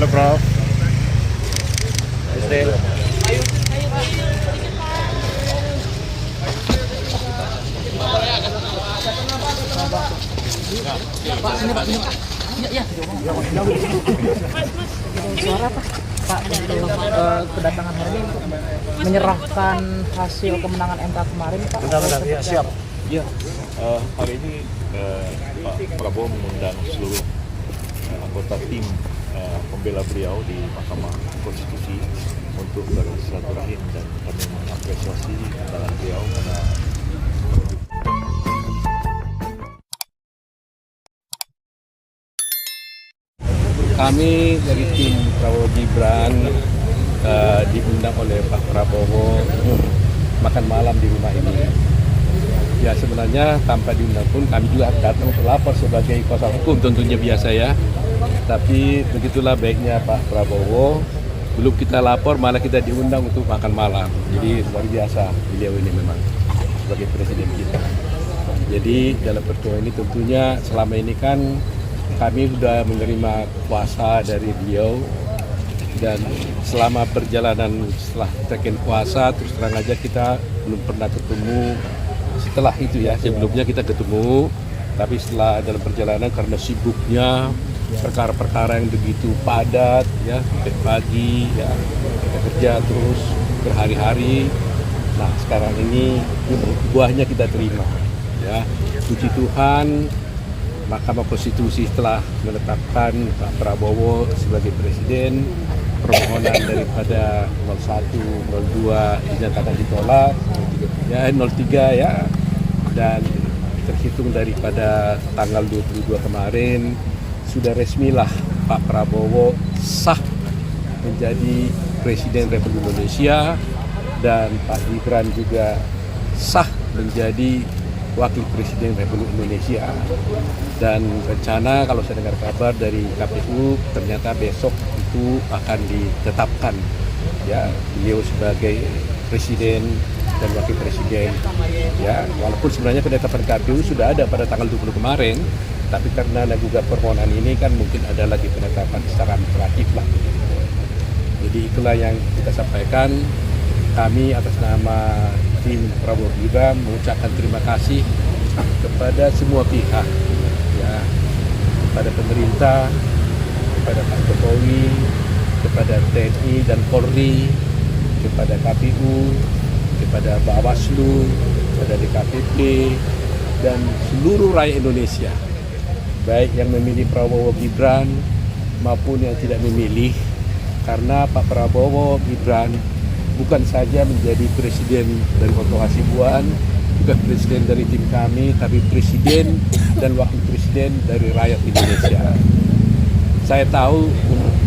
Halo Prof. SD. Pak, sini Pak, sini Pak. Iya, suara Pak. Pak, untuk kedatangan hari ini untuk menyerahkan hasil kemenangan MK kemarin Pak. Benar-benar, ya, siap. Ya, hari ini Pak Prabowo mengundang seluruh anggota tim pembela beliau di Mahkamah Konstitusi untuk bersilaturahim, dan kami mengapresiasi kedatangan beliau karena kami dari tim Prabowo Gibran diundang oleh Pak Prabowo makan malam di rumah ini. Ya, sebenarnya tanpa diundang pun kami juga datang untuk lapor sebagai kuasa hukum, tentunya biasa ya. Tapi begitulah baiknya Pak Prabowo, belum kita lapor malah kita diundang untuk makan malam. Jadi luar biasa beliau ini memang sebagai presiden kita. Jadi dalam pertemuan ini tentunya selama ini kan kami sudah menerima kuasa dari beliau, dan selama perjalanan setelah taken kuasa terus terang aja kita belum pernah ketemu. Setelah itu ya, sebelumnya kita ketemu, tapi setelah dalam perjalanan karena sibuknya perkara-perkara yang begitu padat ya, sampai pagi ya, kita kerja terus berhari-hari. Nah, sekarang ini buahnya kita terima ya. Puji Tuhan, Mahkamah Konstitusi telah menetapkan Pak Prabowo sebagai presiden. Permohonan daripada 01, 02 dinyatakan ditolak, ya 03 ya, dan terhitung daripada tanggal 22 kemarin sudah resmilah Pak Prabowo sah menjadi Presiden Republik Indonesia, dan Pak Gibran juga sah menjadi Wakil Presiden Republik Indonesia. Dan rencana kalau saya dengar kabar dari KPU ternyata besok itu akan ditetapkan ya beliau sebagai presiden dan wakil presiden ya, walaupun sebenarnya penetapan KPU sudah ada pada tanggal 20 kemarin, tapi karena ada juga permohonan ini kan mungkin ada lagi penetapan secara administratif lah. Jadi itulah yang kita sampaikan. Kami atas nama tim Prabowo Gibran mengucapkan terima kasih kepada semua pihak ya, kepada pemerintah, kepada Pak Jokowi, kepada TNI dan Polri, kepada KPU, kepada Bawaslu, kepada DKPP, dan seluruh rakyat Indonesia, baik yang memilih Prabowo Gibran maupun yang tidak memilih, karena Pak Prabowo Gibran bukan saja menjadi presiden dari Kota Hasibuan, bukan presiden dari tim kami, tapi presiden dan wakil presiden dari rakyat Indonesia. Saya tahu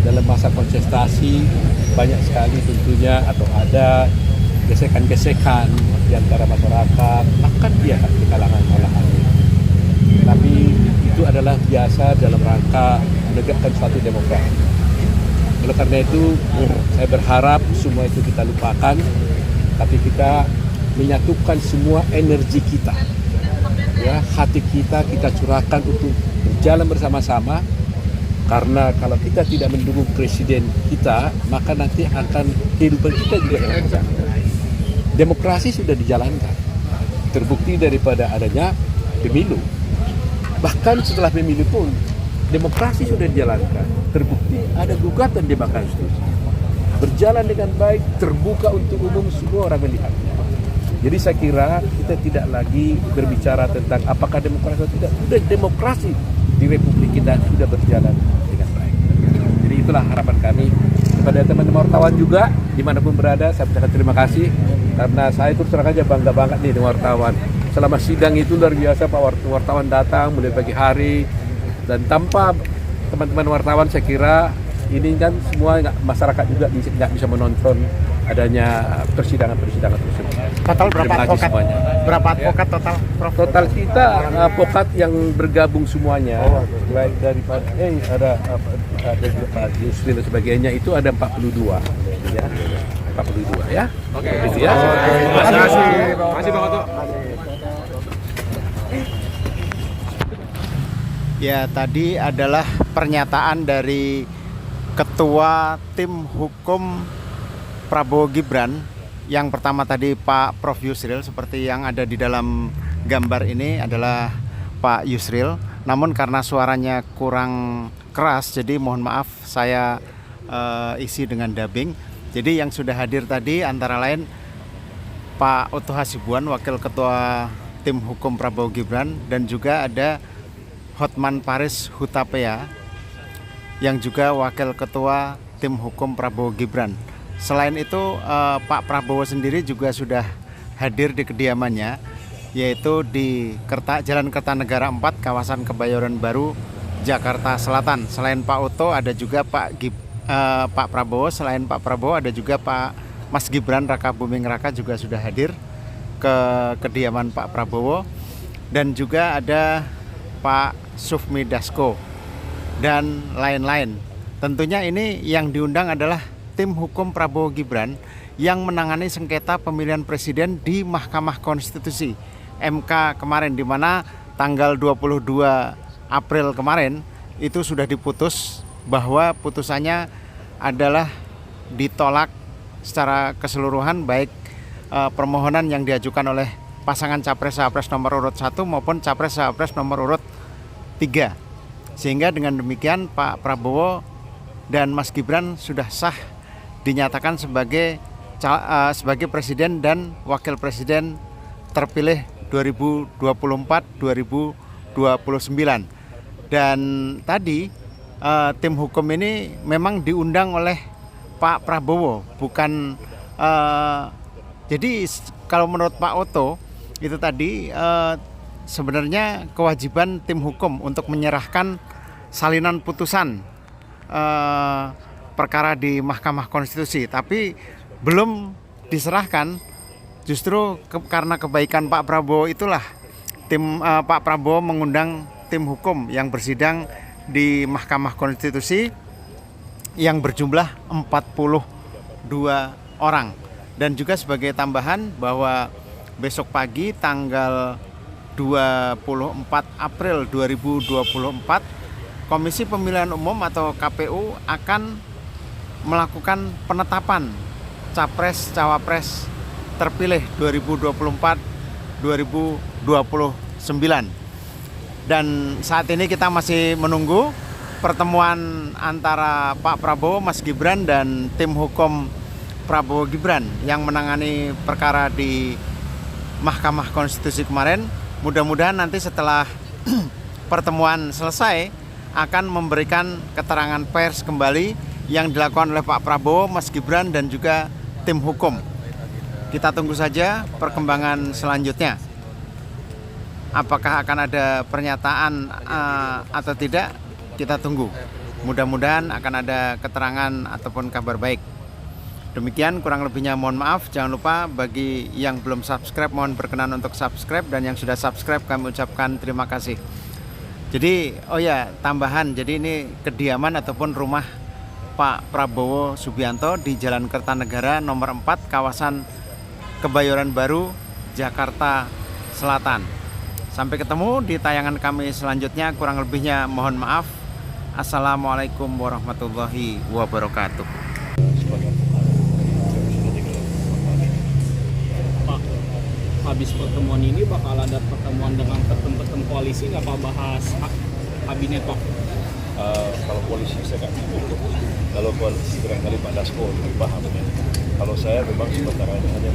dalam masa kontestasi banyak sekali tentunya atau ada gesekan-gesekan di antara masyarakat, bahkan dia di kalangan kalangan. Tapi itu adalah biasa dalam rangka menegakkan suatu demokrasi. Oleh karena itu, saya berharap semua itu kita lupakan, tapi kita menyatukan semua energi kita, ya, hati kita curahkan untuk berjalan bersama-sama. Karena kalau kita tidak mendukung presiden kita, maka nanti akan kehidupan kita juga terancam. Demokrasi sudah dijalankan, terbukti daripada adanya pemilu. Bahkan setelah pemilu pun, demokrasi sudah dijalankan, terbukti ada gugatan di Mahkamah Konstitusi, berjalan dengan baik, terbuka untuk umum, semua orang melihatnya. Jadi saya kira kita tidak lagi berbicara tentang apakah demokrasi atau tidak, sudah demokrasi di Republik kita sudah berjalan dengan baik. Jadi itulah harapan kami kepada teman-teman wartawan juga dimanapun berada. Saya ucapkan terima kasih karena saya terus terang aja bangga banget nih dengan wartawan. Selama sidang itu luar biasa, Pak wartawan datang mulai pagi hari. Dan tanpa teman-teman wartawan saya kira ini kan semua masyarakat juga nggak bisa menonton adanya persidangan-persidangan tersebut. Total berapa advokat? Semuanya. Berapa advokat total, Prof? Total kita advokat yang bergabung semuanya, baik daripada ada juga Pak Yusril dan sebagainya, itu ada 42 ya. 42 ya. Oke. Itu ya. Terima kasih. Terima kasih Bang Oto. Ya, tadi adalah pernyataan dari Ketua Tim Hukum Prabowo Gibran. Yang pertama tadi Pak Prof Yusril, seperti yang ada di dalam gambar ini adalah Pak Yusril. Namun karena suaranya kurang keras, jadi mohon maaf saya isi dengan dubbing. Jadi yang sudah hadir tadi antara lain Pak Oto Hasibuan, Wakil Ketua Tim Hukum Prabowo Gibran, dan juga ada Hotman Paris Hutapea yang juga Wakil Ketua Tim Hukum Prabowo Gibran. Selain itu Pak Prabowo sendiri juga sudah hadir di kediamannya, yaitu di Jalan Kertanegara 4, kawasan Kebayoran Baru, Jakarta Selatan. Selain Pak Oto ada juga Pak Prabowo. Selain Pak Prabowo ada juga Pak Mas Gibran Raka Buming Raka juga sudah hadir ke kediaman Pak Prabowo, dan juga ada Pak Sufmi Dasko dan lain-lain. Tentunya ini yang diundang adalah Tim Hukum Prabowo Gibran yang menangani sengketa pemilihan presiden di Mahkamah Konstitusi MK kemarin, di mana tanggal 22 April kemarin itu sudah diputus bahwa putusannya adalah ditolak secara keseluruhan, baik permohonan yang diajukan oleh pasangan Capres-Cawapres nomor urut 1 maupun Capres-Cawapres nomor urut 3. Sehingga dengan demikian Pak Prabowo dan Mas Gibran sudah sah dinyatakan sebagai presiden dan wakil presiden terpilih 2024-2029. Dan tadi tim hukum ini memang diundang oleh Pak Prabowo, bukan jadi kalau menurut Pak Oto itu tadi sebenarnya kewajiban tim hukum untuk menyerahkan salinan putusan perkara di Mahkamah Konstitusi, tapi belum diserahkan. Justru karena kebaikan Pak Prabowo itulah Pak Prabowo mengundang tim hukum yang bersidang di Mahkamah Konstitusi yang berjumlah 42 orang. Dan juga sebagai tambahan bahwa besok pagi tanggal 24 April 2024 Komisi Pemilihan Umum atau KPU akan melakukan penetapan Capres-Cawapres terpilih 2024-2029. Dan saat ini kita masih menunggu pertemuan antara Pak Prabowo, Mas Gibran, dan tim hukum Prabowo Gibran yang menangani perkara di Mahkamah Konstitusi kemarin. Mudah-mudahan nanti setelah pertemuan selesai akan memberikan keterangan pers kembali yang dilakukan oleh Pak Prabowo, Mas Gibran, dan juga tim hukum. Kita tunggu saja perkembangan selanjutnya. Apakah akan ada pernyataan atau tidak, kita tunggu. Mudah-mudahan akan ada keterangan ataupun kabar baik. Demikian kurang lebihnya mohon maaf. Jangan lupa bagi yang belum subscribe mohon berkenan untuk subscribe, dan yang sudah subscribe kami ucapkan terima kasih. Jadi tambahan, jadi ini kediaman ataupun rumah Pak Prabowo Subianto di Jalan Kertanegara nomor 4, kawasan Kebayoran Baru, Jakarta Selatan. Sampai ketemu di tayangan kami selanjutnya. Kurang lebihnya mohon maaf. Assalamualaikum warahmatullahi wabarakatuh. Pak, habis pertemuan ini bakal ada pertemuan dengan ketum-ketum koalisi, nggak Pak, bahas kabinet Pak? Kalau polisi saya nggak tahu. Kalau koalisi barangkali Pak Dasko lebih paham. Kalau saya memang sementara ini hanya